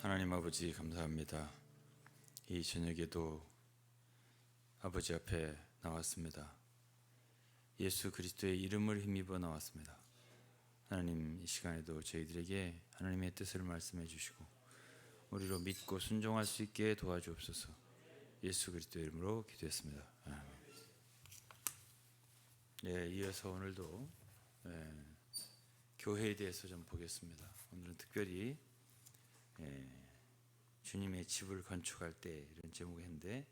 하나님 아버지 감사합니다. 이 저녁에도 아버지 앞에 나왔습니다. 예수 그리스도의 이름을 힘입어 나왔습니다. 하나님, 이 시간에도 저희들에게 하나님의 뜻을 말씀해 주시고 우리로 믿고 순종할 수 있게 도와주옵소서. 예수 그리스도의 이름으로 기도했습니다. 아멘. 이어서 오늘도 교회에 대해서 좀 보겠습니다. 오늘은 특별히 주님의 집을 건축할 때 이런 제목을 했는데,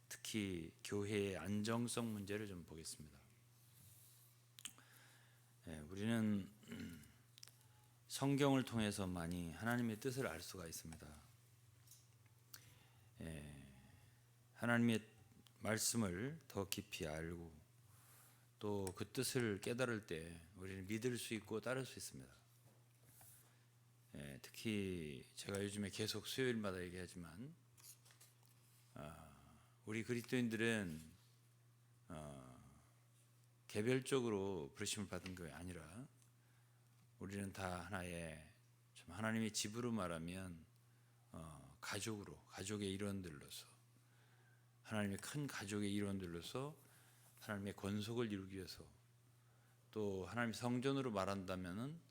특히 교회의 안정성 문제를 좀 보겠습니다. 우리는 성경을 통해서 많이 하나님의 뜻을 알 수가 있습니다. 하나님의 말씀을 더 깊이 알고 또 그 뜻을 깨달을 때 우리는 믿을 수 있고 따를 수 있습니다. 특히 제가 요즘에 계속 수요일마다 얘기하지만 우리 그리스도인들은 개별적으로 부르심을 받은 게 아니라 우리는 다 하나의 하나님의 집으로 말하면 가족의 일원들로서, 하나님의 큰 가족의 일원들로서 하나님의 권속을 이루기 위해서, 또 하나님의 성전으로 말한다면은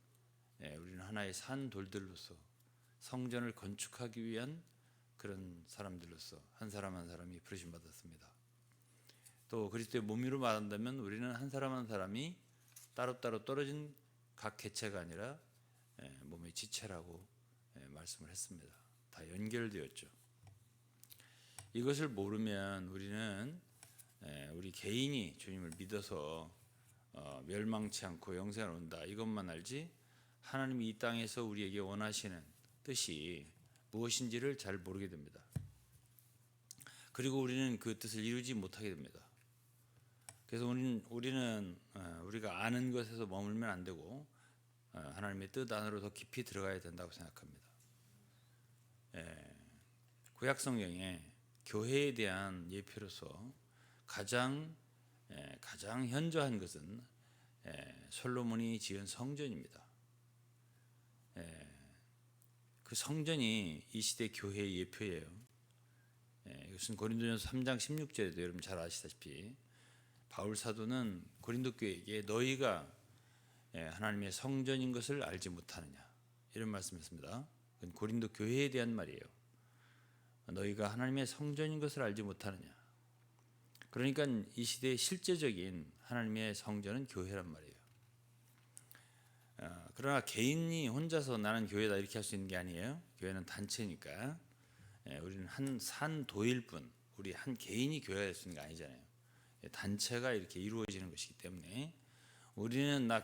우리는 하나의 산 돌들로서 성전을 건축하기 위한 그런 사람들로서 한 사람 한 사람이 부르심 받았습니다. 또 그리스도의 몸으로 말한다면 우리는 한 사람 한 사람이 따로따로 떨어진 각 개체가 아니라 몸의 지체라고 말씀을 했습니다. 다 연결되었죠. 이것을 모르면 우리는 우리 개인이 주님을 믿어서 멸망치 않고 영생을 얻는다, 이것만 알지 하나님이 이 땅에서 우리에게 원하시는 뜻이 무엇인지를 잘 모르게 됩니다. 그리고 우리는 그 뜻을 이루지 못하게 됩니다. 그래서 우리는 우리가 아는 것에서 머물면 안 되고 하나님의 뜻 안으로 더 깊이 들어가야 된다고 생각합니다. 구약 성경에 교회에 대한 예표로서 가장 현저한 것은 솔로몬이 지은 성전입니다. 그 성전이 이 시대 교회의 예표예요. 이것은 고린도전서 3장 16절에도 여러분 잘 아시다시피 바울 사도는 고린도 교회에게 너희가 하나님의 성전인 것을 알지 못하느냐, 이런 말씀했습니다. 그건 고린도 교회에 대한 말이에요. 너희가 하나님의 성전인 것을 알지 못하느냐. 그러니까 이 시대의 실제적인 하나님의 성전은 교회란 말이에요. 그러나 개인이 혼자서 나는 교회다 이렇게 할 수 있는 게 아니에요. 교회는 단체니까. 우리는 한 산 도일 뿐, 우리 한 개인이 교회가 될 수 있는 게 아니잖아요. 단체가 이렇게 이루어지는 것이기 때문에 우리는 나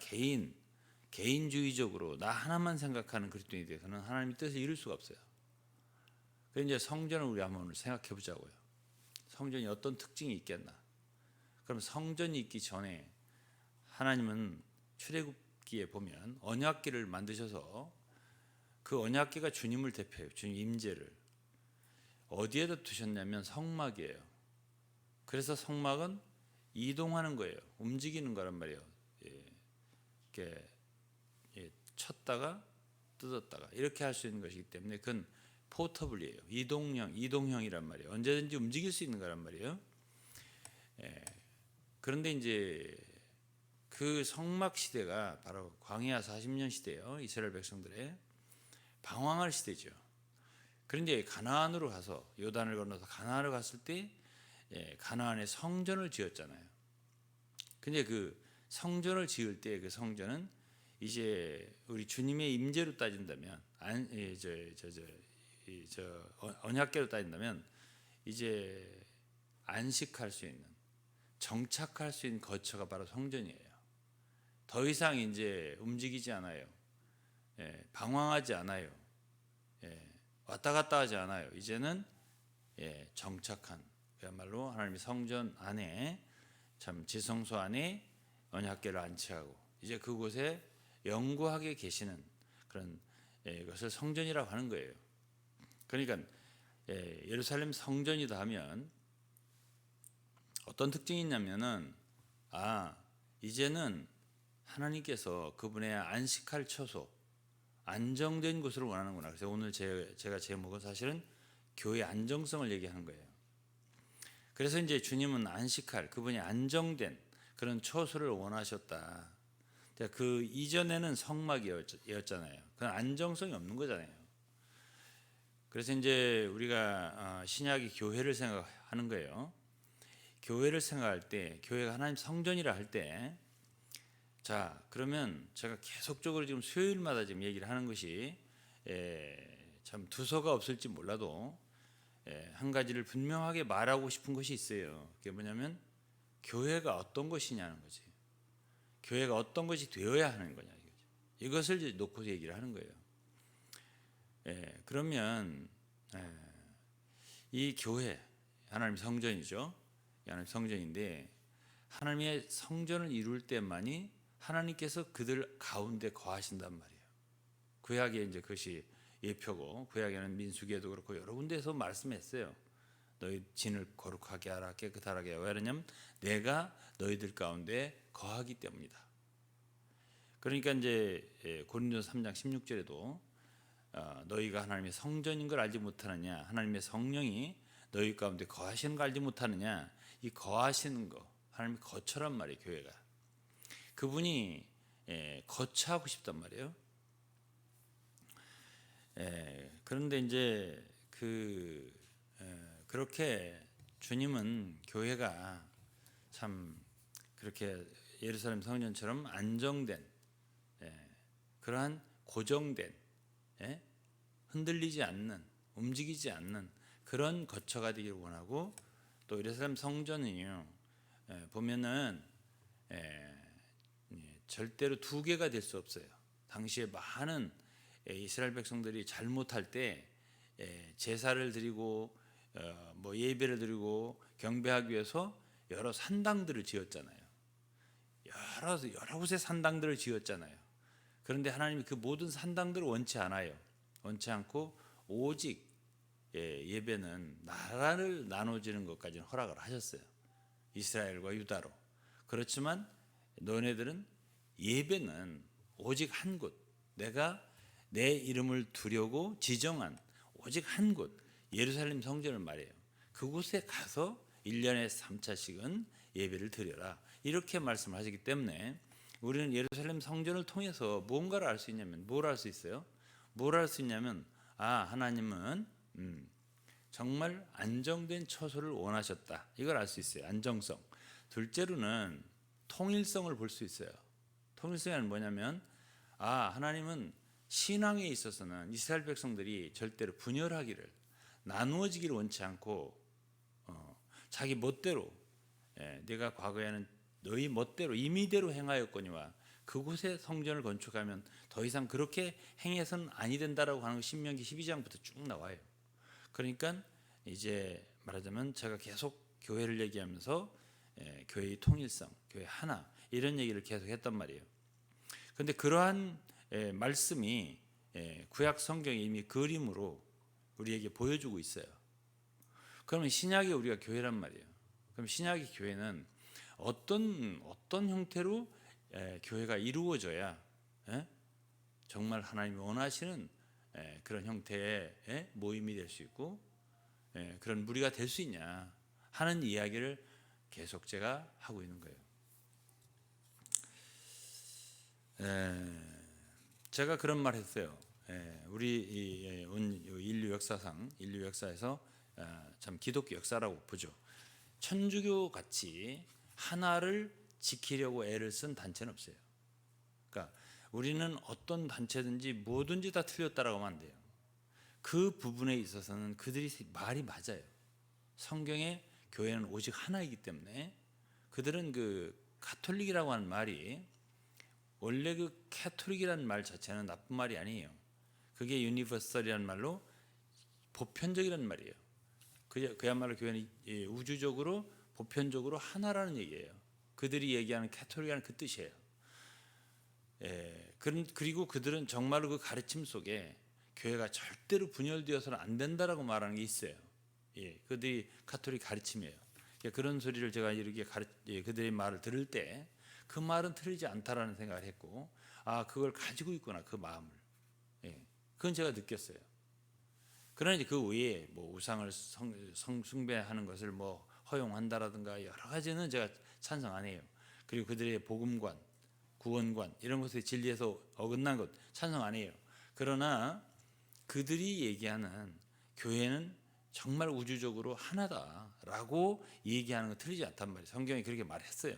개인주의적으로 나 하나만 생각하는 그리스도인에 대해서는 하나님의 뜻을 이룰 수가 없어요. 그래서 이제 성전을 우리 한번 생각해 보자고요. 성전이 어떤 특징이 있겠나? 그럼 성전이 있기 전에 하나님은 출애굽기에 보면 언약궤를 만드셔서 그 언약궤가 주님을 대표해요. 주님 임재를 어디에다 두셨냐면 성막이에요. 그래서 성막은 이동하는 거예요. 움직이는 거란 말이에요. 이렇게 쳤다가 뜯었다가 이렇게 할 수 있는 것이기 때문에 그건 포터블이에요. 이동형이란 말이에요. 언제든지 움직일 수 있는 거란 말이에요. 그런데 이제 그 성막 시대가 바로 광야 40년 시대예요. 이스라엘 백성들의 방황할 시대죠. 그런데 가나안으로 가서 요단을 건너서 가나안을 갔을 때 가나안에 성전을 지었잖아요. 근데 그 성전을 지을 때 그 성전은 이제 우리 주님의 임재로 따진다면 언약궤로 따진다면 이제 안식할 수 있는, 정착할 수 있는 거처가 바로 성전이에요. 더 이상 이제 움직이지 않아요. 방황하지 않아요. 왔다 갔다 하지 않아요. 이제는 정착한, 그야말로 하나님의 성전 안에, 참 지성소 안에 언약궤를 안치하고 이제 그곳에 영구하게 계시는 그런 것을 성전이라고 하는 거예요. 그러니까 예루살렘 성전이다 하면 어떤 특징이 있냐면은 이제는 하나님께서 그분의 안식할 처소, 안정된 곳을 원하는구나. 그래서 오늘 제가 제목은 사실은 교회 안정성을 얘기하는 거예요. 그래서 이제 주님은 안식할, 그분이 안정된 그런 처소를 원하셨다. 그 이전에는 성막이었잖아요. 그건 안정성이 없는 거잖아요. 그래서 이제 우리가 신약이 교회를 생각하는 거예요. 교회를 생각할 때, 교회가 하나님 성전이라 할 때, 자 그러면 제가 계속적으로 지금 수요일마다 지금 얘기를 하는 것이 참 두서가 없을지 몰라도 한 가지를 분명하게 말하고 싶은 것이 있어요. 그게 뭐냐면 교회가 어떤 것이냐는 거지. 교회가 어떤 것이 되어야 하는 거냐 이거죠. 이것을 이제 놓고 얘기를 하는 거예요. 그러면 이 교회 하나님 성전이죠. 하나님 성전인데 하나님의 성전을 이룰 때만이 하나님께서 그들 가운데 거하신단 말이에요. 구약에 이제 그것이 예표고 구약에는 민수기에도 그렇고 여러 군데에서 말씀했어요. 너희 진을 거룩하게 하라, 깨끗하게 하라. 왜 그러냐면 내가 너희들 가운데 거하기 때문이다. 그러니까 이제 고린도서 3장 16절에도 너희가 하나님의 성전인 걸 알지 못하느냐, 하나님의 성령이 너희 가운데 거하시는 걸 알지 못하느냐. 이 거하시는 거 하나님이 거처란 말이에요. 교회가 그분이 거처하고 싶단 말이에요. 그런데 이제 그렇게 주님은 교회가 참 그렇게 예루살렘 성전처럼 안정된 그러한 고정된 흔들리지 않는 움직이지 않는 그런 거처가 되기를 원하고 또 예루살렘 성전은요 보면은 절대로 두 개가 될 수 없어요. 당시에 많은 이스라엘 백성들이 잘못할 때 제사를 드리고 뭐 예배를 드리고 경배하기 위해서 여러 산당들을 지었잖아요. 여러 곳에 산당들을 지었잖아요. 그런데 하나님이 그 모든 산당들을 원치 않아요. 원치 않고 오직 예배는 나라를 나눠지는 것까지는 허락을 하셨어요. 이스라엘과 유다로. 그렇지만 너네들은 예배는 오직 한 곳, 내가 내 이름을 두려고 지정한 오직 한 곳, 예루살렘 성전을 말해요. 그곳에 가서 1년에 3차씩은 예배를 드려라. 이렇게 말씀하시기 때문에 우리는 예루살렘 성전을 통해서 뭔가를 알 수 있냐면 뭘 알 수 있어요? 뭘 알 수 있냐면 하나님은 정말 안정된 처소를 원하셨다. 이걸 알 수 있어요. 안정성. 둘째로는 통일성을 볼 수 있어요. 통일성은 뭐냐면 하나님은 신앙에 있어서는 이스라엘 백성들이 절대로 분열하기를 나누어지기를 원치 않고 자기 멋대로 네가 과거에는 너희 멋대로 임의대로 행하였거니와 그곳에 성전을 건축하면 더 이상 그렇게 행해서는 아니 된다라고 하는 거 신명기 12장부터 쭉 나와요. 그러니까 이제 말하자면 제가 계속 교회를 얘기하면서 교회의 통일성, 교회 하나 이런 얘기를 계속 했단 말이에요. 그런데 그러한 말씀이 구약 성경에 이미 그림으로 우리에게 보여주고 있어요. 그러면 신약이 우리가 교회란 말이에요. 그럼 신약의 교회는 어떤 형태로 교회가 이루어져야 정말 하나님이 원하시는 그런 형태의 모임이 될 수 있고 그런 무리가 될 수 있냐 하는 이야기를 계속 제가 하고 있는 거예요. 제가 그런 말 했어요. 우리 인류 역사에서 참 기독교 역사라고 보죠. 천주교 같이 하나를 지키려고 애를 쓴 단체는 없어요. 그러니까 우리는 어떤 단체든지 뭐든지 다 틀렸다라고 하면 안 돼요. 그 부분에 있어서는 그들이 말이 맞아요. 성경에 교회는 오직 하나이기 때문에 그들은 그 가톨릭이라고 하는 말이 원래 그 캐톨릭이라는 말 자체는 나쁜 말이 아니에요. 그게 유니버설이라는 말로 보편적이라는 말이에요. 그야말로 교회는 우주적으로 보편적으로 하나라는 얘기예요. 그들이 얘기하는 캐톨릭이라는 그 뜻이에요. 그리고 그들은 정말로 그 가르침 속에 교회가 절대로 분열되어서는 안 된다라고 말하는 게 있어요. 그들이 가톨릭 가르침이에요. 그런 소리를 제가 이렇게 그들의 말을 들을 때 그 말은 틀리지 않다라는 생각을 했고 그걸 가지고 있구나 그 마음을 그건 제가 느꼈어요. 그러나 이제 그 외에 뭐 우상을 숭배하는 것을 뭐 허용한다라든가 여러 가지는 제가 찬성 안 해요. 그리고 그들의 복음관, 구원관 이런 것의 진리에서 어긋난 것 찬성 안 해요. 그러나 그들이 얘기하는 교회는 정말 우주적으로 하나다라고 얘기하는 건 틀리지 않단 말이에요. 성경이 그렇게 말했어요.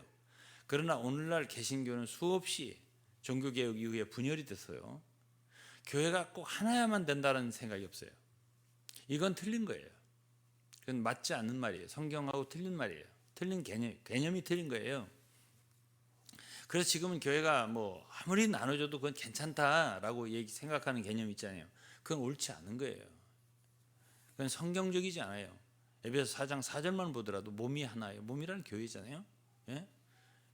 그러나 오늘날 개신교는 수없이 종교개혁 이후에 분열이 됐어요. 교회가 꼭 하나야만 된다는 생각이 없어요. 이건 틀린 거예요. 그건 맞지 않는 말이에요. 성경하고 틀린 말이에요. 틀린 개념이 틀린 거예요. 그래서 지금은 교회가 뭐 아무리 나눠줘도 그건 괜찮다라고 생각하는 개념이 있잖아요. 그건 옳지 않은 거예요. 그건 성경적이지 않아요. 에베소 4장 4절만 보더라도 몸이 하나예요. 몸이라는 교회잖아요. 예?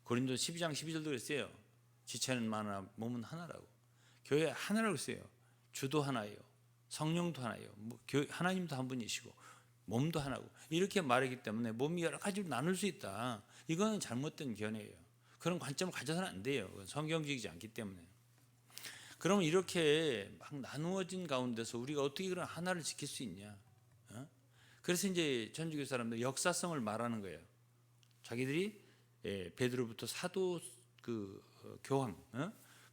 고린도 12장 12절도 그랬어요. 지체는 많으나 몸은 하나라고. 교회 하나라고 했어요. 주도 하나예요. 성령도 하나예요. 하나님도 한 분이시고 몸도 하나고 이렇게 말하기 때문에 몸이 여러 가지로 나눌 수 있다. 이거는 잘못된 견해예요. 그런 관점을 가져서는 안 돼요. 성경적이지 않기 때문에. 그러면 이렇게 막 나누어진 가운데서 우리가 어떻게 그런 하나를 지킬 수 있냐? 그래서 이제 천주교 사람들 역사성을 말하는 거예요. 자기들이 베드로부터 사도 교황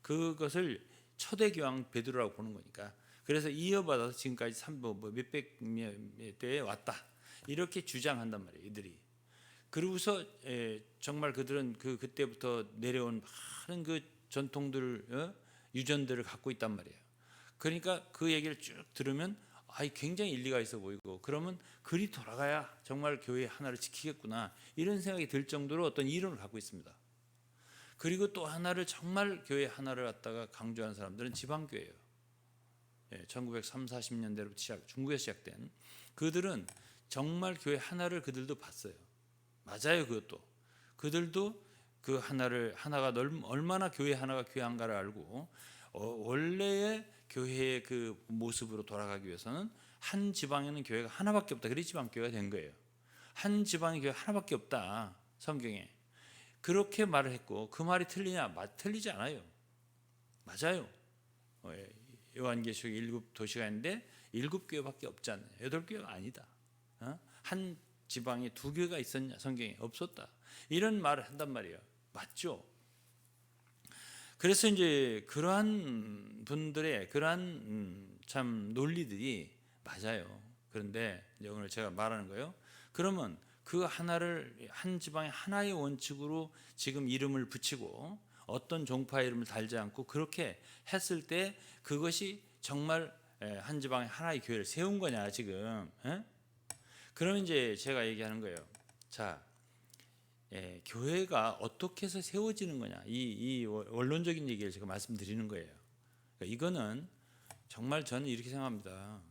그것을 초대 교황 베드로라고 보는 거니까. 그래서 이어받아서 지금까지 몇백 대에 왔다 이렇게 주장한단 말이에요. 이들이. 그러고서 정말 그들은 그때부터 내려온 많은 그 전통들 유전들을 갖고 있단 말이에요. 그러니까 그 얘기를 쭉 들으면 굉장히 일리가 있어 보이고 그러면 그리 돌아가야 정말 교회 하나를 지키겠구나 이런 생각이 들 정도로 어떤 이론을 갖고 있습니다. 그리고 또 하나를 정말 교회 하나를 갖다가 강조하는 사람들은 지방교회예요. 1930, 40년대로 중국에서 시작된 그들은 정말 교회 하나를 그들도 봤어요. 맞아요. 그것도 그들도 그 하나가 얼마나 교회 하나가 귀한가를 알고 원래의 교회의 그 모습으로 돌아가기 위해서는 한 지방에는 교회가 하나밖에 없다. 그래서 지방교회가 된 거예요. 한 지방에 교회 하나밖에 없다. 성경에 그렇게 말을 했고 그 말이 틀리냐? 틀리지 않아요. 맞아요. 요한계시록 7도시가 있는데 7교회밖에 없잖아요. 8교회가 아니다. 한 지방에 2교회가 있었냐? 성경에 없었다. 이런 말을 한단 말이에요. 맞죠? 그래서 이제 그러한 분들의 그러한 참 논리들이 맞아요. 그런데 이제 오늘 제가 말하는 거예요. 그러면 그 하나를 한 지방의 하나의 원칙으로 지금 이름을 붙이고 어떤 종파 이름을 달지 않고 그렇게 했을 때 그것이 정말 한 지방의 하나의 교회를 세운 거냐 지금? 그러면 이제 제가 얘기하는 거예요. 자, 교회가 어떻게 해서 세워지는 거냐? 이 원론적인 얘기를 제가 말씀드리는 거예요. 그러니까 이거는 정말 저는 이렇게 생각합니다.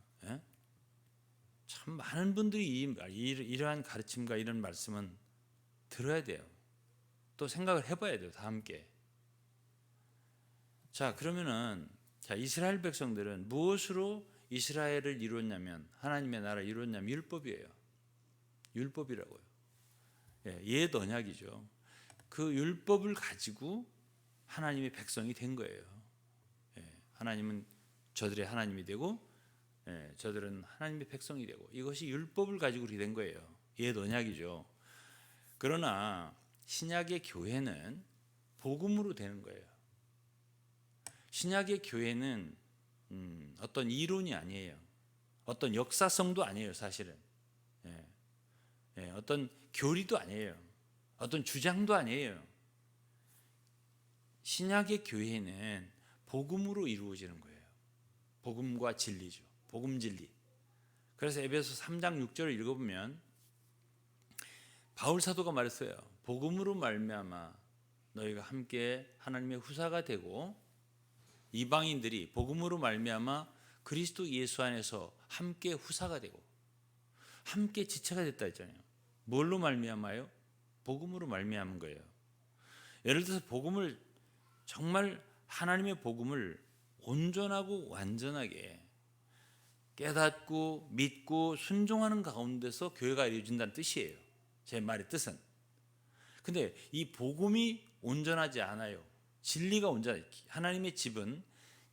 참 많은 분들이 이러한 가르침과 이런 말씀은 들어야 돼요. 또 생각을 해봐야 돼요. 다 함께. 자, 그러면은 이스라엘 백성들은 무엇으로 이스라엘을 이루었냐면 하나님의 나라를 이루었냐면 율법이에요. 율법이라고요. 옛 언약이죠. 그 율법을 가지고 하나님의 백성이 된 거예요. 하나님은 저들의 하나님이 되고 저들은 하나님의 백성이 되고 이것이 율법을 가지고 그렇게 된 거예요. 옛 언약이죠. 그러나 신약의 교회는 복음으로 되는 거예요. 신약의 교회는 어떤 이론이 아니에요. 어떤 역사성도 아니에요. 사실은 어떤 교리도 아니에요. 어떤 주장도 아니에요. 신약의 교회는 복음으로 이루어지는 거예요. 복음과 진리죠. 복음 진리. 그래서 에베소 3장 6절을 읽어보면 바울 사도가 말했어요. 복음으로 말미암아 너희가 함께 하나님의 후사가 되고 이방인들이 복음으로 말미암아 그리스도 예수 안에서 함께 후사가 되고 함께 지체가 됐다 했잖아요. 뭘로 말미암아요? 복음으로 말미암은 거예요. 예를 들어서 복음을 정말 하나님의 복음을 온전하고 완전하게 깨닫고 믿고 순종하는 가운데서 교회가 이루어진다는 뜻이에요. 제 말의 뜻은. 근데 이 복음이 온전하지 않아요. 진리가 온전하지. 하나님의 집은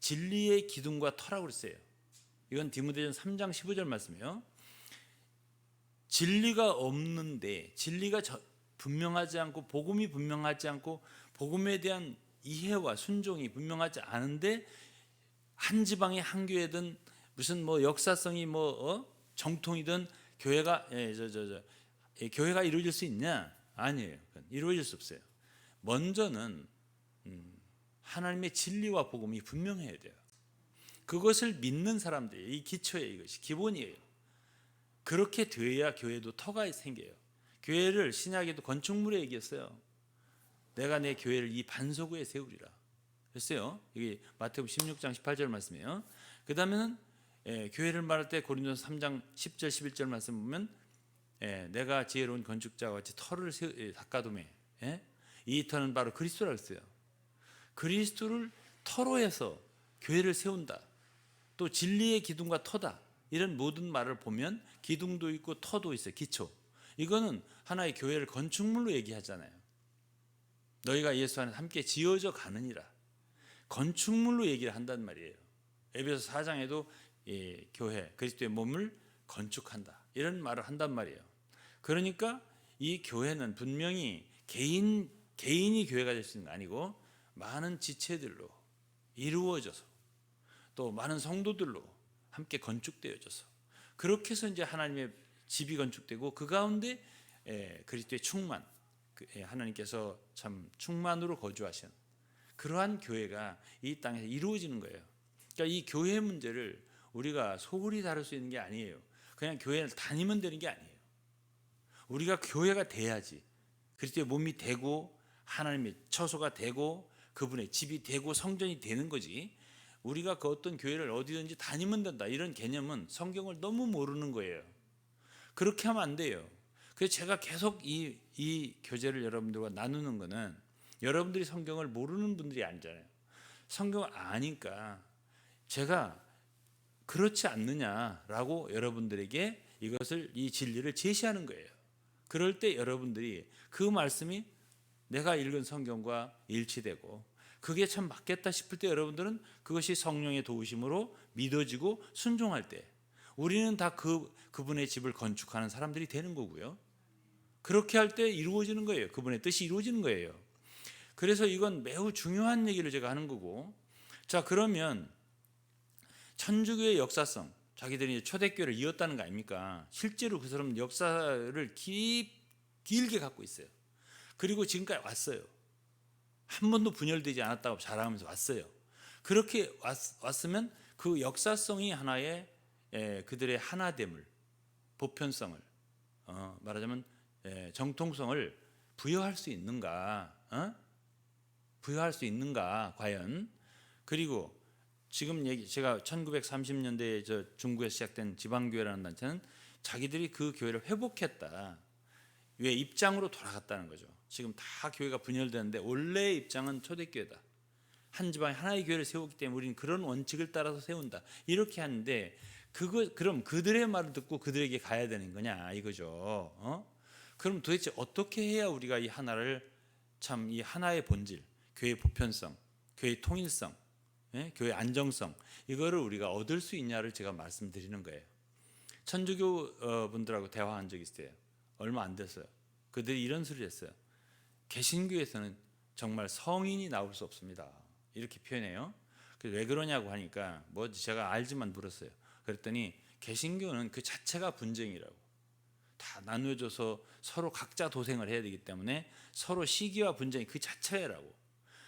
진리의 기둥과 터라고 그랬어요. 이건 디모데전 3장 15절 말씀이에요. 진리가 없는데, 진리가 분명하지 않고, 복음이 분명하지 않고, 복음에 대한 이해와 순종이 분명하지 않은데, 한 지방에 한 교회든 무슨 뭐 역사성이 정통이든 교회가 교회가 이루어질 수 있냐? 아니에요. 이루어질 수 없어요. 먼저는 하나님의 진리와 복음이 분명해야 돼요. 그것을 믿는 사람들이, 이 기초예요. 이것이 기본이에요. 그렇게 돼야 교회도 터가 생겨요. 교회를 신약에도 건축물에 얘기했어요. 내가 내 교회를 이 반석위에 세우리라 그랬어요. 이게 마태복음 16장 18절 말씀이에요. 그 다음에는 교회를 말할 때 고린도서 3장 10절 11절 말씀 보면 내가 지혜로운 건축자와 같이 터를 닦아두매. 이 터는 바로 그리스도라고 했어요. 그리스도를 터로 해서 교회를 세운다. 또 진리의 기둥과 터다. 이런 모든 말을 보면 기둥도 있고 터도 있어요. 기초. 이거는 하나의 교회를 건축물로 얘기하잖아요. 너희가 예수 안에 함께 지어져 가느니라. 건축물로 얘기를 한단 말이에요. 에베소 4장에도 교회, 그리스도의 몸을 건축한다. 이런 말을 한단 말이에요. 그러니까 이 교회는 분명히 개인이 교회가 될 수 있는 게 아니고 많은 지체들로 이루어져서 또 많은 성도들로 함께 건축되어져서 그렇게 해서 이제 하나님의 집이 건축되고 그 가운데 그리스도의 충만, 하나님께서 참 충만으로 거주하신 그러한 교회가 이 땅에서 이루어지는 거예요. 그러니까 이 교회 문제를 우리가 소홀히 다룰 수 있는 게 아니에요. 그냥 교회를 다니면 되는 게 아니에요. 우리가 교회가 돼야지 그리스도의 몸이 되고 하나님의 처소가 되고 그분의 집이 되고 성전이 되는 거지. 우리가 그 어떤 교회를 어디든지 다니면 된다 이런 개념은 성경을 너무 모르는 거예요. 그렇게 하면 안 돼요. 그래서 제가 계속 이 교제를 여러분들과 나누는 거는 여러분들이 성경을 모르는 분들이 아니잖아요. 성경을 아니까 제가 그렇지 않느냐라고 여러분들에게 이 진리를 제시하는 거예요. 그럴 때 여러분들이 그 말씀이 내가 읽은 성경과 일치되고 그게 참 맞겠다 싶을 때 여러분들은 그것이 성령의 도우심으로 믿어지고 순종할 때 우리는 다 그분의 집을 건축하는 사람들이 되는 거고요. 그렇게 할 때 이루어지는 거예요. 그분의 뜻이 이루어지는 거예요. 그래서 이건 매우 중요한 얘기를 제가 하는 거고, 자 그러면 천주교의 역사성, 자기들이 초대교회를 이었다는 거 아닙니까? 실제로 그 사람은 역사를 길게 갖고 있어요. 그리고 지금까지 왔어요. 한 번도 분열되지 않았다고 자랑하면서 왔어요. 그렇게 왔으면 그 역사성이 하나의 그들의 하나됨을, 보편성을, 말하자면 정통성을 부여할 수 있는가? 부여할 수 있는가 과연? 그리고 지금 제가 1930년대에 중국에서 시작된 지방교회라는 단체는 자기들이 그 교회를 회복했다. 왜 입장으로 돌아갔다는 거죠. 지금 다 교회가 분열되는데 원래의 입장은 초대교회다. 한 지방에 하나의 교회를 세우기 때문에 우리는 그런 원칙을 따라서 세운다. 이렇게 하는데 그럼 그들의 말을 듣고 그들에게 가야 되는 거냐 이거죠. 그럼 도대체 어떻게 해야 우리가 이 하나를 참 이 하나의 본질, 교회의 보편성, 교회의 통일성, 교회의 안정성 이거를 우리가 얻을 수 있냐를 제가 말씀드리는 거예요. 천주교 분들하고 대화한 적이 있어요. 얼마 안 됐어요. 그들이 이런 소리를 했어요. 개신교에서는 정말 성인이 나올 수 없습니다. 이렇게 표현해요. 그래서 왜 그러냐고 하니까 제가 알지만 물었어요. 그랬더니 개신교는 그 자체가 분쟁이라고. 다 나누어져서 서로 각자 도생을 해야 되기 때문에 서로 시기와 분쟁이 그 자체라고.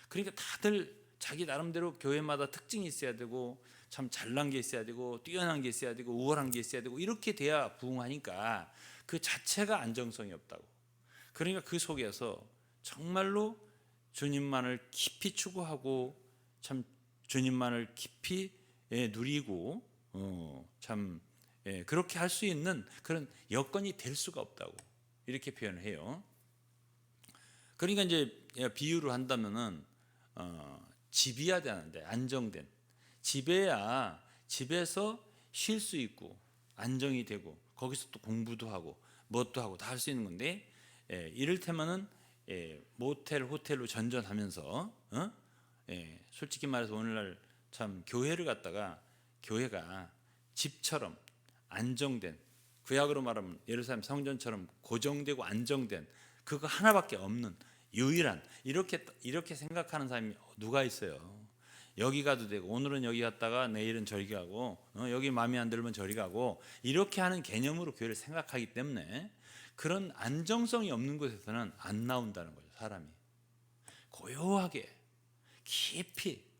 그러니까 다들 자기 나름대로 교회마다 특징이 있어야 되고 참 잘난 게 있어야 되고 뛰어난 게 있어야 되고 우월한 게 있어야 되고 이렇게 돼야 부흥하니까 그 자체가 안정성이 없다고. 그러니까 그 속에서 정말로 주님만을 깊이 추구하고 참 주님만을 깊이 누리고 참 그렇게 할 수 있는 그런 여건이 될 수가 없다고 이렇게 표현을 해요. 그러니까 이제 비유를 한다면은 집이야 되는데 안정된 집에야 집에서 쉴 수 있고 안정이 되고 거기서 또 공부도 하고 뭣도 하고 다 할 수 있는 건데 이를테면은 모텔 호텔로 전전하면서 솔직히 말해서 오늘날 참 교회를 갖다가 교회가 집처럼 안정된, 구약으로 말하면 예루살렘 성전처럼 고정되고 안정된 그거 하나밖에 없는 유일한, 이렇게 생각하는 사람이 누가 있어요? 여기 가도 되고, 오늘은 여기 갔다가 내일은 저리 가고, 여기 마음에 안 들면 저리 가고, 이렇게 하는 개념으로 교회를 생각하기 때문에 그런 안정성이 없는 곳에서는 안 나온다는 거죠. 사람이 고요하게 깊이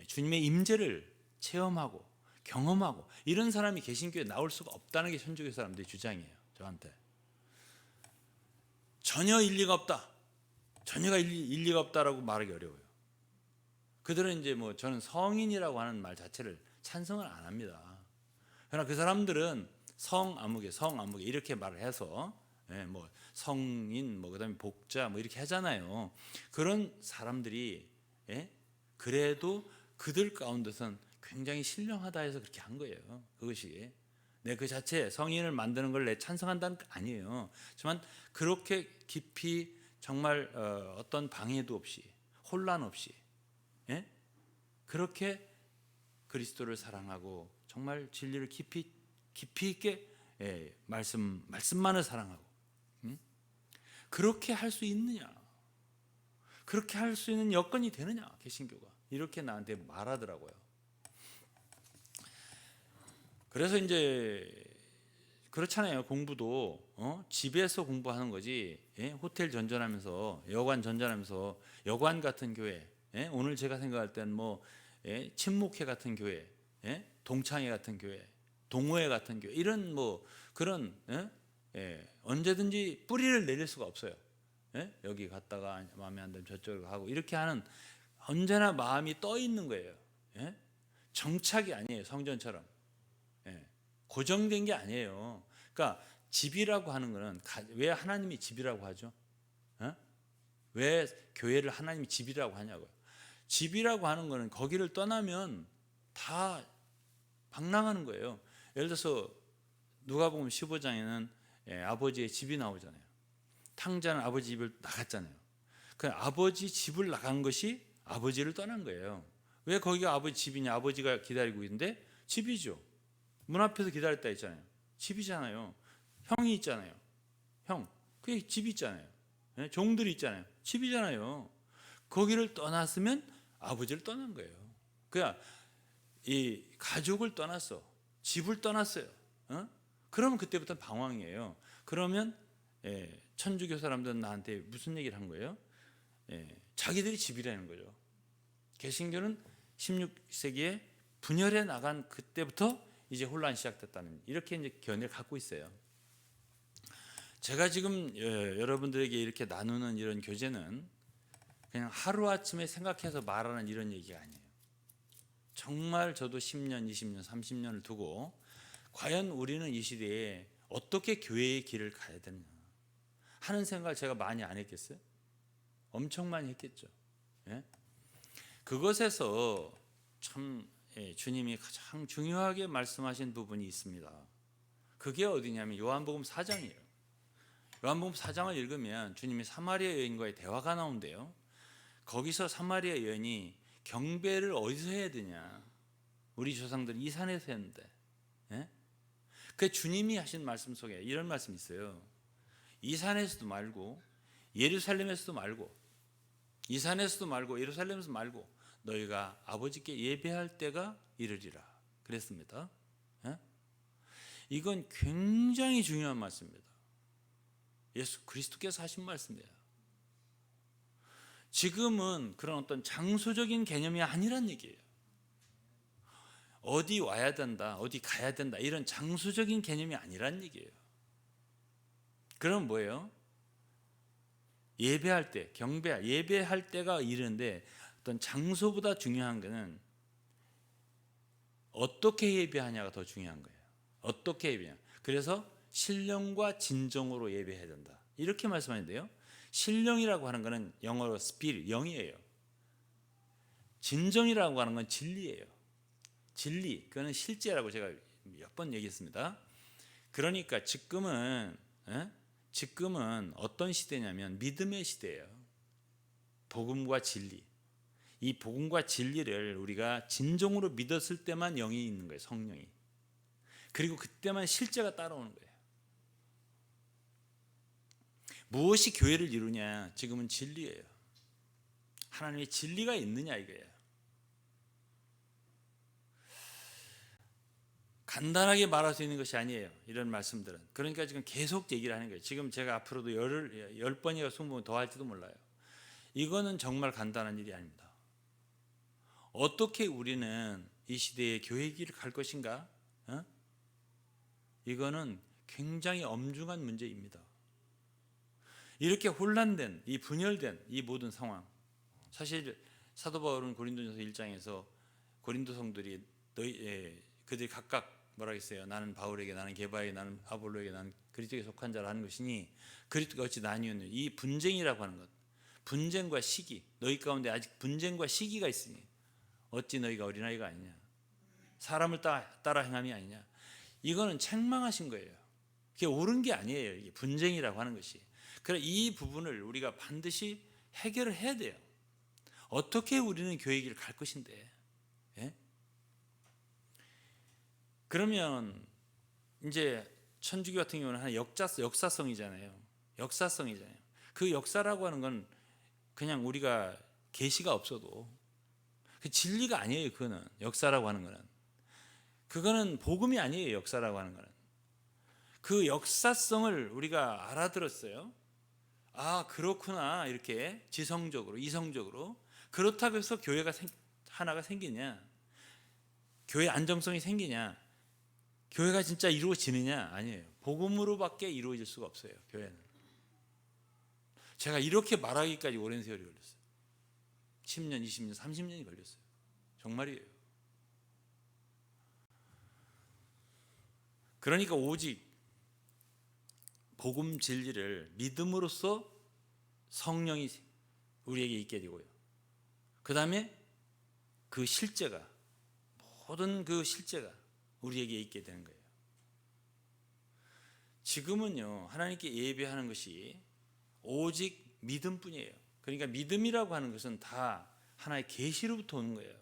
주님의 임재를 체험하고 경험하고 이런 사람이 개신교회에 나올 수가 없다는 게 천주교 사람들의 주장이에요. 저한테 전혀 일리가 없다, 전혀가 일리가 없다라고 말하기 어려워요. 그들은 이제 뭐 저는 성인이라고 하는 말 자체를 찬성을 안 합니다. 그러나 그 사람들은 성아무개 이렇게 말을 해서 뭐 성인 뭐 그다음에 복자 뭐 이렇게 하잖아요. 그런 사람들이 그래도 그들 가운데선 굉장히 신령하다 해서 그렇게 한 거예요. 그것이 그 자체 성인을 만드는 걸 내 찬성한다는 거 아니에요. 하지만 그렇게 깊이 정말 어떤 방해도 없이 혼란 없이 그렇게 그리스도를 사랑하고 정말 진리를 깊이 있게 말씀만을 사랑하고 그렇게 할 수 있느냐, 그렇게 할 수 있는 여건이 되느냐, 개신교가 이렇게 나한테 말하더라고요. 그래서 이제 그렇잖아요. 공부도 집에서 공부하는 거지, 호텔 전전하면서 여관 전전하면서 여관 같은 교회, 오늘 제가 생각할 땐 뭐 친목회 같은 교회, 동창회 같은 교회, 동호회 같은 교회, 이런 뭐 그런 언제든지 뿌리를 내릴 수가 없어요. 여기 갔다가 마음에 안 들면 저쪽으로 가고 이렇게 하는, 언제나 마음이 떠 있는 거예요. 정착이 아니에요. 성전처럼 고정된 게 아니에요. 그러니까 집이라고 하는 거는 왜 하나님이 집이라고 하죠? 왜 교회를 하나님이 집이라고 하냐고요. 집이라고 하는 거는 거기를 떠나면 다 방랑하는 거예요. 예를 들어서 누가복음 15장에는 아버지의 집이 나오잖아요. 탕자는 아버지 집을 나갔잖아요. 그 아버지 집을 나간 것이 아버지를 떠난 거예요. 왜 거기가 아버지 집이냐? 아버지가 기다리고 있는데 집이죠. 문 앞에서 기다렸다 했잖아요. 집이잖아요. 형이 있잖아요. 형, 그게 집이 있잖아요. 종들이 있잖아요. 집이잖아요. 거기를 떠났으면 아버지를 떠난 거예요. 그러니까 이 가족을 떠났어, 집을 떠났어요. 그러면 그때부터는 방황이에요. 그러면 천주교 사람들은 나한테 무슨 얘기를 한 거예요? 자기들이 집이라는 거죠. 개신교는 16세기에 분열해 나간 그때부터 이제 혼란이 시작됐다는, 이렇게 이제 견해를 갖고 있어요. 제가 지금 여러분들에게 이렇게 나누는 이런 교제는 그냥 하루아침에 생각해서 말하는 이런 얘기가 아니에요. 정말 저도 10년, 20년, 30년을 두고 과연 우리는 이 시대에 어떻게 교회의 길을 가야 되느냐 하는 생각을 제가 많이 안 했겠어요? 엄청 많이 했겠죠. 그것에서 참 주님이 가장 중요하게 말씀하신 부분이 있습니다. 그게 어디냐면 요한복음 4장이에요. 요한복음 4장을 읽으면 주님이 사마리아 여인과의 대화가 나온대요. 거기서 사마리아 여인이 경배를 어디서 해야 되냐? 우리 조상들은 이 산에서 했는데, 그 주님이 하신 말씀 속에 이런 말씀이 있어요. 이 산에서도 말고 예루살렘에서도 말고, 이 산에서도 말고 예루살렘에서도 말고 너희가 아버지께 예배할 때가 이르리라 그랬습니다. 이건 굉장히 중요한 말씀입니다. 예수 그리스도께서 하신 말씀이에요. 지금은 그런 어떤 장소적인 개념이 아니란 얘기예요. 어디 와야 된다, 어디 가야 된다, 이런 장소적인 개념이 아니란 얘기예요. 그럼 뭐예요? 예배할 때, 예배할 때가 이른데 어떤 장소보다 중요한 것은 어떻게 예배하냐가 더 중요한 거예요. 어떻게 예배하냐. 그래서 신령과 진정으로 예배해야 된다, 이렇게 말씀하는데요. 신령이라고 하는 것은 영어로 spirit, 영이에요. 진정이라고 하는 건 진리예요. 진리, 그거는 실제라고 제가 몇 번 얘기했습니다. 그러니까 지금은 어떤 시대냐면 믿음의 시대예요. 복음과 진리, 이 복음과 진리를 우리가 진정으로 믿었을 때만 영이 있는 거예요. 성령이. 그리고 그때만 실제가 따라오는 거예요. 무엇이 교회를 이루냐? 지금은 진리예요. 하나님의 진리가 있느냐 이거예요. 간단하게 말할 수 있는 것이 아니에요. 이런 말씀들은. 그러니까 지금 계속 얘기를 하는 거예요. 지금 제가 앞으로도 10번이나 20번 더 할지도 몰라요. 이거는 정말 간단한 일이 아닙니다. 어떻게 우리는 이 시대의 교회 길을 갈 것인가? 이거는 굉장히 엄중한 문제입니다. 이렇게 혼란된, 이 분열된 이 모든 상황. 사실 사도 바울은 고린도전서 1장에서 고린도 성들이 그들이 각각 뭐라겠어요? 나는 바울에게, 나는 게바에게, 나는 아볼로에게, 나는 그리스도에 속한 자라 하는 것이니 그리스도가 어찌 나뉘었느냐. 이 분쟁이라고 하는 것, 분쟁과 시기, 너희 가운데 아직 분쟁과 시기가 있으니 어찌 너희가 어린아이가 아니냐, 사람을 따라 행함이 아니냐. 이거는 책망하신 거예요. 그게 옳은 게 아니에요. 이게 분쟁이라고 하는 것이. 그래, 이 부분을 우리가 반드시 해결을 해야 돼요. 어떻게 우리는 교회 길을 갈 것인데, 예? 그러면 이제 천주교 같은 경우는 하나 역사성이잖아요. 역사성이잖아요. 그 역사라고 하는 건 그냥 우리가 계시가 없어도 그 진리가 아니에요. 그거는 역사라고 하는 거는. 그거는 복음이 아니에요. 역사라고 하는 거는. 그 역사성을 우리가 알아들었어요. 아, 그렇구나. 이렇게 지성적으로, 이성적으로. 그렇다고 해서 교회가 하나가 생기냐? 교회 안정성이 생기냐? 교회가 진짜 이루어지느냐? 아니에요. 복음으로밖에 이루어질 수가 없어요. 교회는. 제가 이렇게 말하기까지 오랜 세월이 걸렸어요. 10년, 20년, 30년이 걸렸어요. 정말이에요. 그러니까 오직 복음 진리를 믿음으로써 성령이 우리에게 있게 되고요. 그 다음에 그 실제가, 모든 그 실제가 우리에게 있게 되는 거예요. 지금은요, 하나님께 예배하는 것이 오직 믿음뿐이에요. 그러니까 믿음이라고 하는 것은 다 하나의 계시로부터 오는 거예요.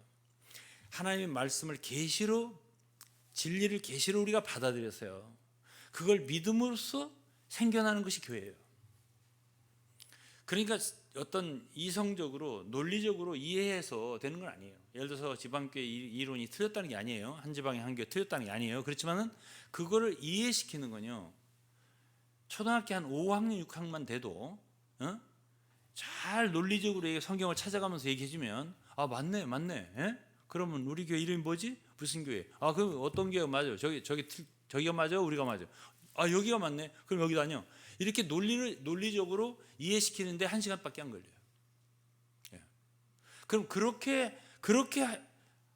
하나님의 말씀을 계시로, 진리를 계시로 우리가 받아들였어요. 그걸 믿음으로써 생겨나는 것이 교회예요. 그러니까 어떤 이성적으로 논리적으로 이해해서 되는 건 아니에요. 예를 들어서 지방교회 이론이 틀렸다는 게 아니에요. 한 지방에 한 교회 틀렸다는 게 아니에요. 그렇지만은 그거를 이해시키는 건요, 초등학교 한 5학년 6학년 돼도 잘 논리적으로 성경을 찾아가면서 얘기해주면, 아, 맞네. 에? 그러면 우리 교회 이름이 뭐지? 무슨 교회? 아, 그럼 어떤 교회가 맞아요? 저기가 맞아? 우리가 맞아? 아, 여기가 맞네. 그럼 여기 다녀. 이렇게 논리적으로 이해시키는데 1시간밖에 안 걸려요. 예. 그럼 그렇게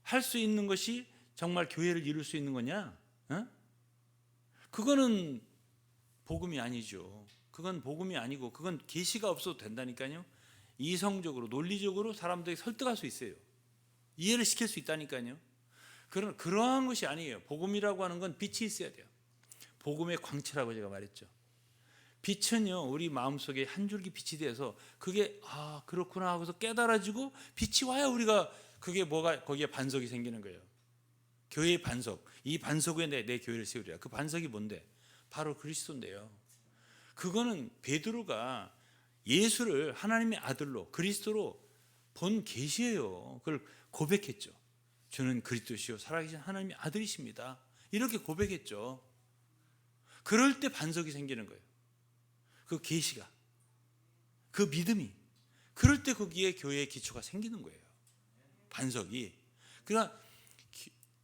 할 수 있는 것이 정말 교회를 이룰 수 있는 거냐? 그거는 복음이 아니죠. 그건 복음이 아니고, 그건 계시가 없어도 된다니까요. 이성적으로, 논리적으로 사람들이 설득할 수 있어요. 이해를 시킬 수 있다니까요. 그러한 것이 아니에요. 복음이라고 하는 건 빛이 있어야 돼요. 복음의 광채라고 제가 말했죠. 빛은요, 우리 마음속에 한 줄기 빛이 돼서 그게 아, 그렇구나 하고서 깨달아지고 빛이 와야 우리가 그게 뭐가 거기에 반석이 생기는 거예요. 교회의 반석. 이 반석 위에 내 교회를 세우리라. 그 반석이 뭔데? 바로 그리스도인데요. 그거는 베드로가 예수를 하나님의 아들로, 그리스도로 본 계시예요. 그걸 고백했죠. 주는 그리스도시요 살아계신 하나님의 아들이십니다. 이렇게 고백했죠. 그럴 때 반석이 생기는 거예요. 그 계시가, 그 믿음이, 그럴 때 거기에 교회의 기초가 생기는 거예요. 반석이. 그러나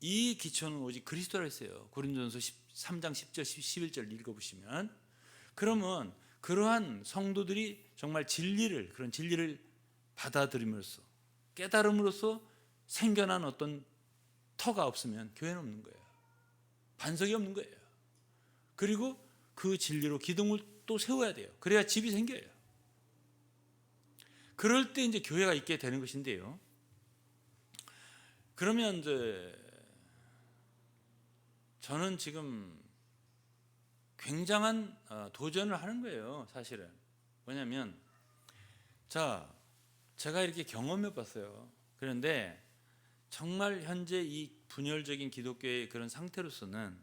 이 기초는 오직 그리스도라 했어요. 고린도전서 3장 10절 11절 읽어보시면, 그러면 그러한 성도들이 정말 그런 진리를 받아들임으로써, 깨달음으로써 생겨난 어떤 터가 없으면 교회는 없는 거예요. 반석이 없는 거예요. 그리고 그 진리로 기둥을 또 세워야 돼요. 그래야 집이 생겨요. 그럴 때 이제 교회가 있게 되는 것인데요. 그러면 이제 저는 지금 굉장한 도전을 하는 거예요. 사실은. 뭐냐면, 제가 이렇게 경험해 봤어요. 그런데 정말 현재 이 분열적인 기독교의 그런 상태로서는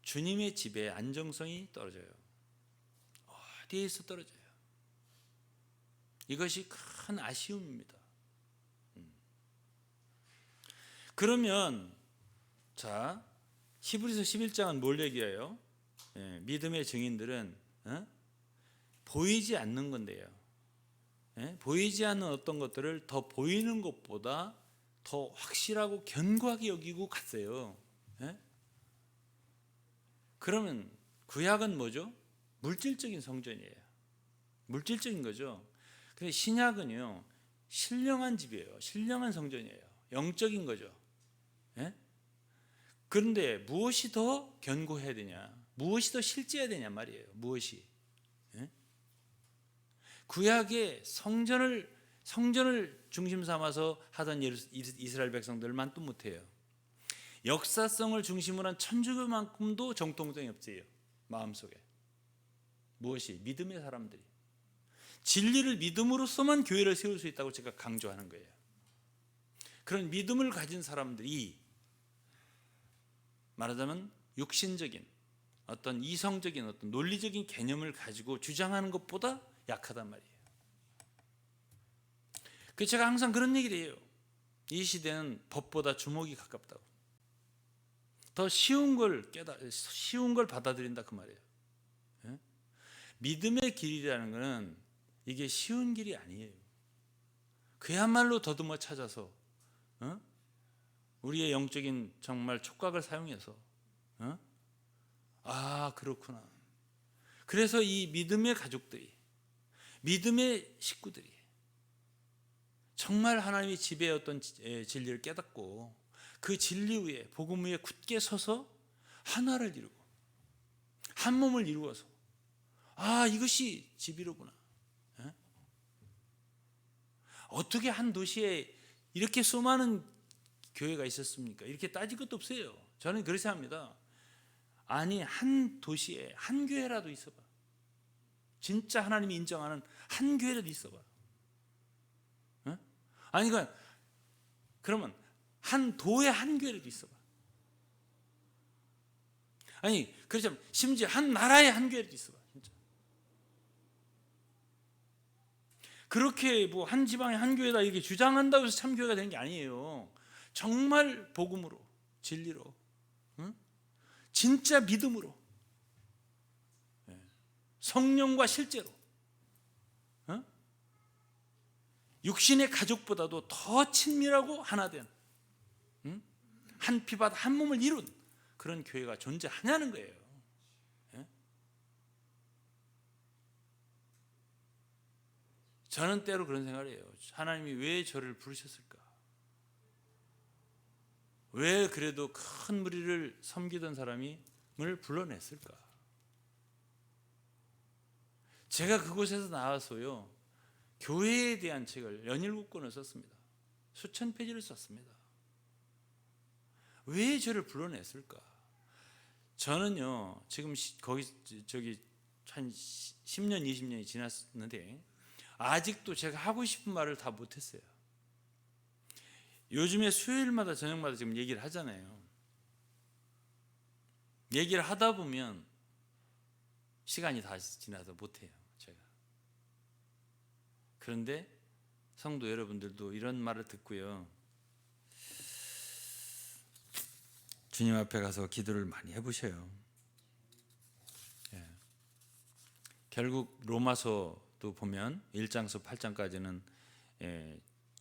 주님의 집에 안정성이 떨어져요. 어디에서 떨어져요? 이것이 큰 아쉬움입니다. 그러면 자, 히브리서 11장은 뭘 얘기해요? 믿음의 증인들은 보이지 않는 건데요. 보이지 않는 어떤 것들을 더 보이는 것보다 더 확실하고 견고하게 여기고 갔어요. 그러면 구약은 뭐죠? 물질적인 성전이에요. 물질적인 거죠. 근데 신약은요, 신령한 집이에요. 신령한 성전이에요. 영적인 거죠. 그런데 무엇이 더 견고해야 되냐? 무엇이 더 실제해야 되냐 말이에요. 무엇이? 구약의 성전을 중심 삼아서 하던 이스라엘 백성들만 또 못해요. 역사성을 중심으로 한 천주교만큼도 정통성이 없어요. 마음속에. 무엇이? 믿음의 사람들이. 진리를 믿음으로써만 교회를 세울 수 있다고 제가 강조하는 거예요. 그런 믿음을 가진 사람들이 말하자면 육신적인 어떤 이성적인 어떤 논리적인 개념을 가지고 주장하는 것보다 약하단 말이에요. 그래서 제가 항상 그런 얘기를 해요. 이 시대는 법보다 주먹이 가깝다고. 더 쉬운 걸 받아들인다 그 말이에요. 믿음의 길이라는 것은 이게 쉬운 길이 아니에요. 그야말로 더듬어 찾아서 우리의 영적인 정말 촉각을 사용해서 그렇구나. 그래서 이 믿음의 가족들이, 믿음의 식구들이 정말 하나님의 집의 어떤 진리를 깨닫고 그 진리 위에, 복음 위에 굳게 서서 하나를 이루고 한 몸을 이루어서 이것이 집이로구나. 어떻게 한 도시에 이렇게 수많은 교회가 있었습니까? 이렇게 따질 것도 없어요. 저는 그렇게 생각합니다. 아니, 한 도시에 한 교회라도 있어봐. 진짜 하나님이 인정하는 한 교회라도 있어봐. 아니, 그러면 한 도에 한 교회라도 있어봐. 아니, 그렇지만 심지어 한 나라에 한 교회라도 있어봐. 진짜. 그렇게 뭐 한 지방에 한 교회다 이렇게 주장한다고 해서 참 교회가 되는 게 아니에요. 정말 복음으로, 진리로, 진짜 믿음으로, 성령과 실제로, 육신의 가족보다도 더 친밀하고 하나된 한 피밭 한 몸을 이룬 그런 교회가 존재하냐는 거예요. 저는 때로 그런 생각을 해요. 하나님이 왜 저를 부르셨을까? 왜 그래도 큰 무리를 섬기던 사람을 불러냈을까? 제가 그곳에서 나와서요, 교회에 대한 책을 17권을 썼습니다. 수천 페이지를 썼습니다. 왜 저를 불러냈을까? 저는요, 지금 한 10년, 20년이 지났는데 아직도 제가 하고 싶은 말을 다 못했어요. 요즘에 수요일마다 저녁마다 지금 얘기를 하잖아요. 얘기를 하다 보면 시간이 다 지나서 못해요, 제가. 그런데 성도 여러분들도 이런 말을 듣고요, 주님 앞에 가서 기도를 많이 해보셔요. 결국 로마서도 보면 1장서 8장까지는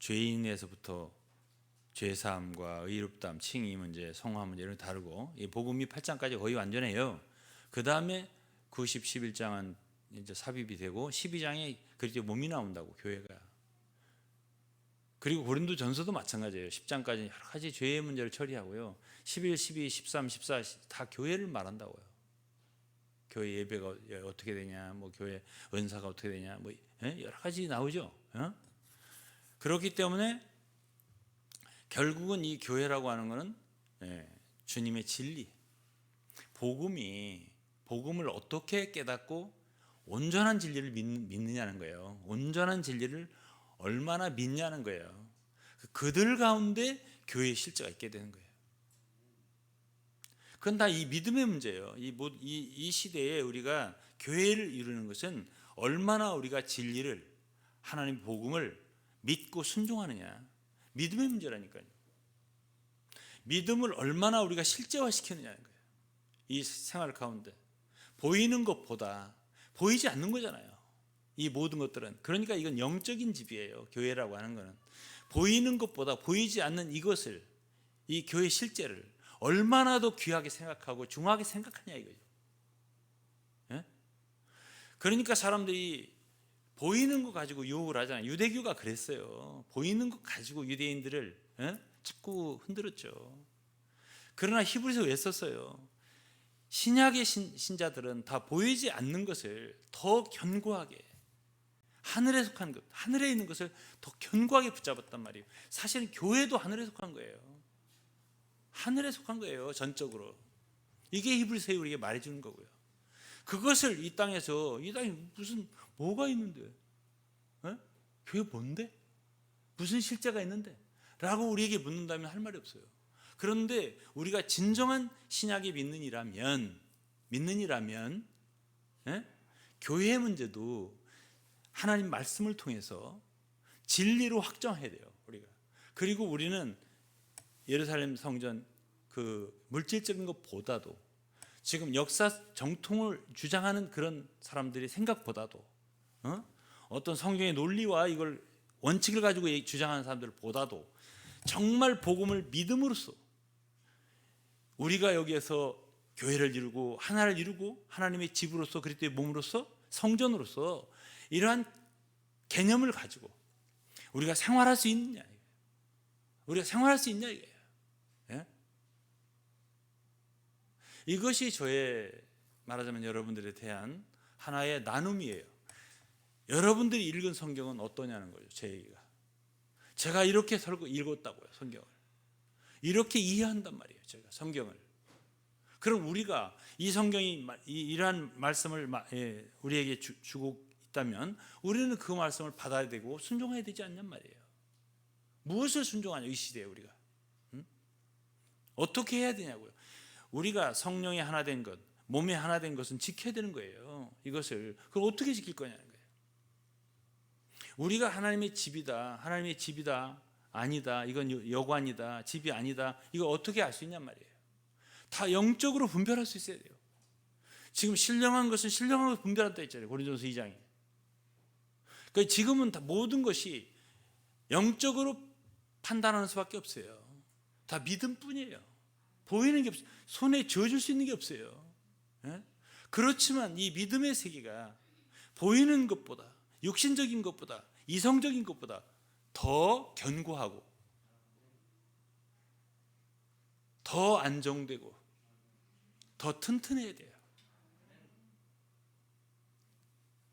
죄인에서부터 죄사함과 의롭다함, 칭의 문제, 성화 문제 이런 다르고, 이 복음이 8장까지 거의 완전해요. 그 다음에 90, 11장은 이제 삽입이 되고 12장에 그렇게 몸이 나온다고, 교회가. 그리고 고린도전서도 마찬가지예요. 10장까지 여러 가지 죄의 문제를 처리하고요. 11, 12, 13, 14 다 교회를 말한다고요. 교회 예배가 어떻게 되냐, 뭐 교회 은사가 어떻게 되냐, 뭐 여러 가지 나오죠. 그렇기 때문에 결국은 이 교회라고 하는 것은 주님의 진리, 복음을 어떻게 깨닫고 온전한 진리를 믿느냐는 거예요. 온전한 진리를 얼마나 믿냐는 거예요. 그들 가운데 교회의 실제가 있게 되는 거예요. 그건 다 이 믿음의 문제예요. 이 시대에 우리가 교회를 이루는 것은 얼마나 우리가 진리를, 하나님의 복음을 믿고 순종하느냐, 믿음의 문제라니까요. 믿음을 얼마나 우리가 실제화시키느냐는 거예요. 이 생활 가운데 보이는 것보다 보이지 않는 거잖아요. 이 모든 것들은. 그러니까 이건 영적인 집이에요. 교회라고 하는 거는 보이는 것보다 보이지 않는 이것을, 이 교회 실제를 얼마나 더 귀하게 생각하고 중하게 생각하냐 이거죠. 예? 그러니까 사람들이 보이는 거 가지고 유혹을 하잖아요. 유대교가 그랬어요. 보이는 거 가지고 유대인들을 자꾸 흔들었죠. 그러나 히브리서 왜 썼어요? 신약의 신자들은 다 보이지 않는 것을 더 견고하게, 하늘에 속한 것, 하늘에 있는 것을 더 견고하게 붙잡았단 말이에요. 사실은 교회도 하늘에 속한 거예요. 하늘에 속한 거예요. 전적으로. 이게 히브리서에 우리에게 말해주는 거고요. 그것을 이 땅에 무슨 뭐가 있는데, 교회 뭔데? 무슨 실제가 있는데? 라고 우리에게 묻는다면 할 말이 없어요. 그런데 우리가 진정한 신약에 믿는이라면 교회의 문제도 하나님 말씀을 통해서 진리로 확정해야 돼요. 우리가. 그리고 우리는 예루살렘 성전 그 물질적인 것보다도 지금 역사 정통을 주장하는 그런 사람들이 생각보다도 어떤 성경의 논리와 이걸 원칙을 가지고 주장하는 사람들보다도 정말 복음을 믿음으로써 우리가 여기에서 교회를 이루고 하나를 이루고 하나님의 집으로서 그리스도의 몸으로서 성전으로서 이러한 개념을 가지고 우리가 생활할 수 있느냐, 우리가 생활할 수 있냐 이거예요. 예? 이것이 저의, 말하자면 여러분들에 대한 하나의 나눔이에요. 여러분들이 읽은 성경은 어떠냐는 거죠. 제 얘기가. 제가 이렇게 읽었다고요. 성경을 이렇게 이해한단 말이에요. 제가 성경을. 그럼 우리가 이 성경이 이러한 말씀을 우리에게 주고 있다면 우리는 그 말씀을 받아야 되고 순종해야 되지 않냔 말이에요. 무엇을 순종하냐 이 시대에 우리가. 어떻게 해야 되냐고요. 우리가 성령이 하나 된 것, 몸이 하나 된 것은 지켜야 되는 거예요. 이것을. 그걸 어떻게 지킬 거냐는 거예요. 우리가 하나님의 집이다, 하나님의 집이다, 아니다, 이건 여관이다, 집이 아니다, 이거 어떻게 알 수 있냔 말이에요. 다 영적으로 분별할 수 있어야 돼요. 지금 신령한 것은 신령한 것을 분별한다 했잖아요. 고린도서 2장에. 그러니까 지금은 다 모든 것이 영적으로 판단하는 수밖에 없어요. 다 믿음뿐이에요. 보이는 게 없어요. 손에 쥐어줄 수 있는 게 없어요. 그렇지만 이 믿음의 세계가 보이는 것보다, 육신적인 것보다, 이성적인 것보다 더 견고하고 더 안정되고 더 튼튼해야 돼요.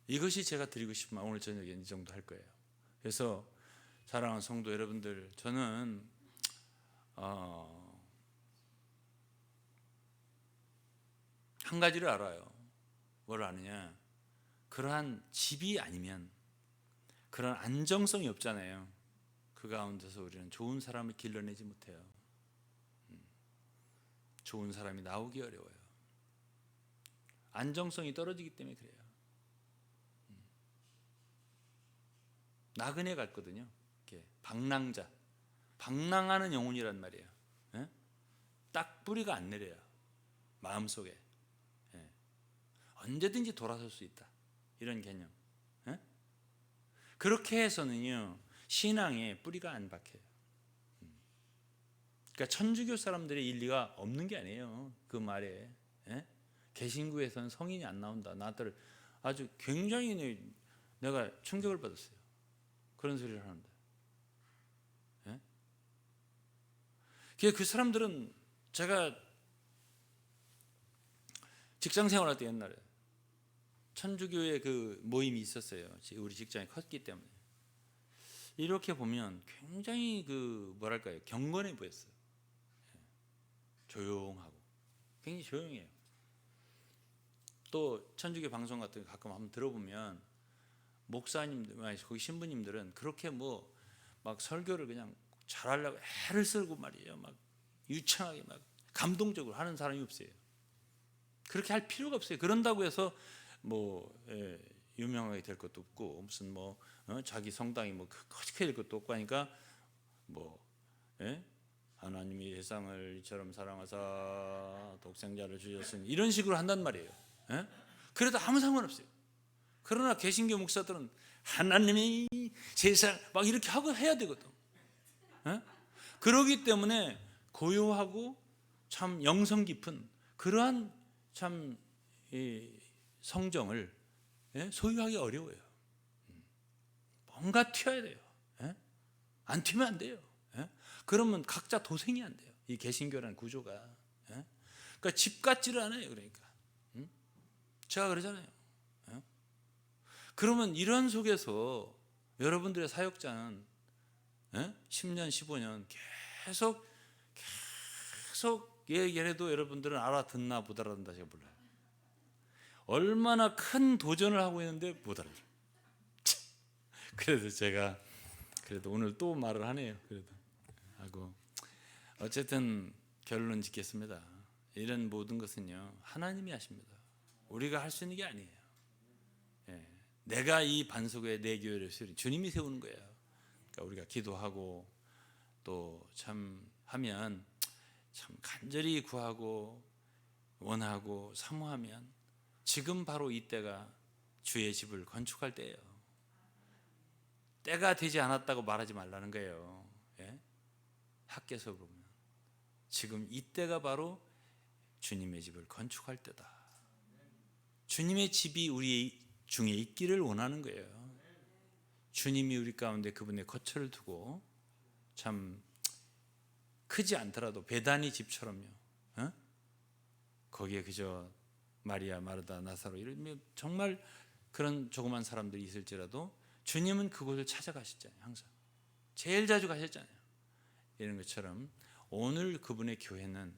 이것이 제가 드리고 싶은 말, 오늘 저녁에 이 정도 할 거예요. 그래서 사랑하는 성도 여러분들, 저는 한 가지를 알아요. 뭘 아느냐? 그러한 집이 아니면, 그런 안정성이 없잖아요. 그 가운데서 우리는 좋은 사람을 길러내지 못해요. 좋은 사람이 나오기 어려워요. 안정성이 떨어지기 때문에 그래요. 나그네 같거든요. 이렇게 방랑자, 방랑하는 영혼이란 말이에요. 딱 뿌리가 안 내려요. 마음속에. 언제든지 돌아설 수 있다. 이런 개념. 그렇게 해서는요, 신앙에 뿌리가 안 박혀요. 그러니까 천주교 사람들의 일리가 없는 게 아니에요. 그 말에. 개신교에서는 성인이 안 나온다. 나들 아주 굉장히 내가 충격을 받았어요. 그런 소리를 하는데. 그 사람들은, 제가 직장 생활할 때 옛날에 천주교의 그 모임이 있었어요. 우리 직장이 컸기 때문에. 이렇게 보면 굉장히 뭐랄까요, 경건해 보였어요. 조용하고 굉장히 조용해요. 또 천주교 방송 같은 거 가끔 한번 들어보면 목사님들, 거기 신부님들은 그렇게 뭐 막 설교를 그냥 잘하려고 애를 쓰고 말이에요. 막 유창하게 막 감동적으로 하는 사람이 없어요. 그렇게 할 필요가 없어요. 그런다고 해서 뭐 유명하게 될 것도 없고 무슨 뭐 자기 성당이 뭐 커지게 될 것도 없고 하니까 뭐 하나님이 세상을 이처럼 사랑하사 독생자를 주셨으니 이런 식으로 한단 말이에요. 그래도 아무 상관없어요. 그러나 개신교 목사들은 하나님이 세상 막 이렇게 하고 해야 되거든. 그러기 때문에 고요하고 참 영성 깊은 그러한 참 성정을 소유하기 어려워요. 뭔가 튀어야 돼요. 안 튀면 안 돼요. 그러면 각자 도생이 안 돼요. 이 개신교라는 구조가. 그러니까 집 같지를 않아요. 그러니까 제가 그러잖아요. 그러면 이런 속에서 여러분들의 사역자는 10년, 15년 계속 얘기를 해도 여러분들은 알아듣나 못 알아듣나 제가 몰라요. 얼마나 큰 도전을 하고 있는데 못 알아들어요. 그래도 제가 오늘 또 말을 하네요. 그래도 하고 어쨌든 결론 짓겠습니다. 이런 모든 것은요 하나님이 하십니다. 우리가 할 수 있는 게 아니에요. 내가 이 반석에 내 교회를 세우는 주님이 세우는 거예요. 그러니까 우리가 기도하고 또 참 하면 참 간절히 구하고 원하고 사모하면 지금 바로 이때가 주의 집을 건축할 때예요. 때가 되지 않았다고 말하지 말라는 거예요. 학계서 보면 지금 이때가 바로 주님의 집을 건축할 때다. 주님의 집이 우리 중에 있기를 원하는 거예요. 주님이 우리 가운데 그분의 거처를 두고 참 크지 않더라도 베다니 집처럼요. 거기에 그저 마리아, 마르다, 나사로 이런 정말 그런 조그만 사람들이 있을지라도 주님은 그곳을 찾아가셨잖아요. 항상 제일 자주 가셨잖아요. 이런 것처럼 오늘 그분의 교회는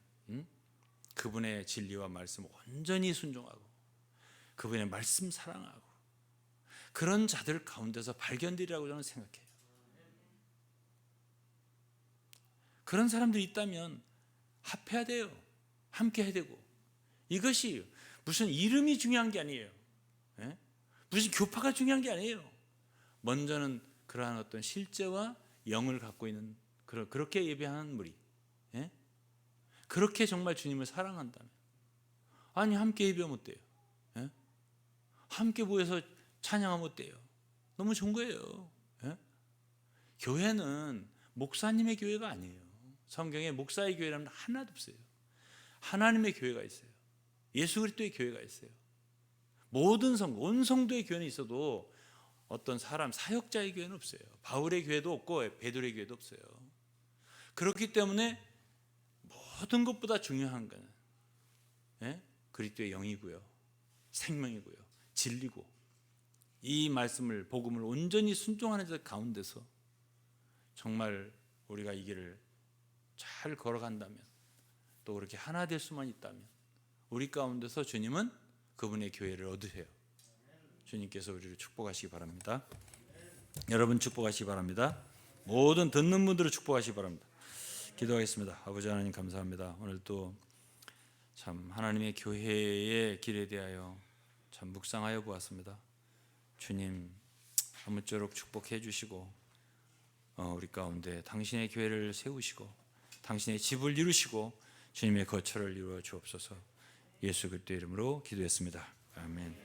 그분의 진리와 말씀 온전히 순종하고 그분의 말씀 사랑하고 그런 자들 가운데서 발견되리라고 저는 생각해요. 그런 사람들이 있다면 합해야 돼요. 함께 해야 되고 이것이 무슨 이름이 중요한 게 아니에요. 무슨 교파가 중요한 게 아니에요. 먼저는 그러한 어떤 실제와 영을 갖고 있는 그렇게 예배하는 무리, 그렇게 정말 주님을 사랑한다면 아니 함께 예배하면 어때요? 함께 모여서 찬양하면 어때요? 너무 좋은 거예요. 교회는 목사님의 교회가 아니에요. 성경에 목사의 교회라면 하나도 없어요. 하나님의 교회가 있어요. 예수 그리스도의 교회가 있어요. 모든 성도, 온 성도의 교회는 있어도 어떤 사람 사역자의 교회는 없어요. 바울의 교회도 없고 베드로의 교회도 없어요. 그렇기 때문에 모든 것보다 중요한 것은 그리스도의 영이고요, 생명이고요, 진리고 이 말씀을 복음을 온전히 순종하는 자 가운데서 정말 우리가 이 길을 잘 걸어간다면 또 그렇게 하나 될 수만 있다면 우리 가운데서 주님은 그분의 교회를 얻으세요. 주님께서 우리를 축복하시기 바랍니다. 여러분 축복하시기 바랍니다. 모든 듣는 분들을 축복하시기 바랍니다. 기도하겠습니다. 아버지 하나님 감사합니다. 오늘 또 참 하나님의 교회의 길에 대하여 참 묵상하여 보았습니다. 주님 아무쪼록 축복해 주시고 우리 가운데 당신의 교회를 세우시고 당신의 집을 이루시고 주님의 거처를 이루어 주옵소서. 예수 그리스도의 이름으로 기도했습니다. 아멘.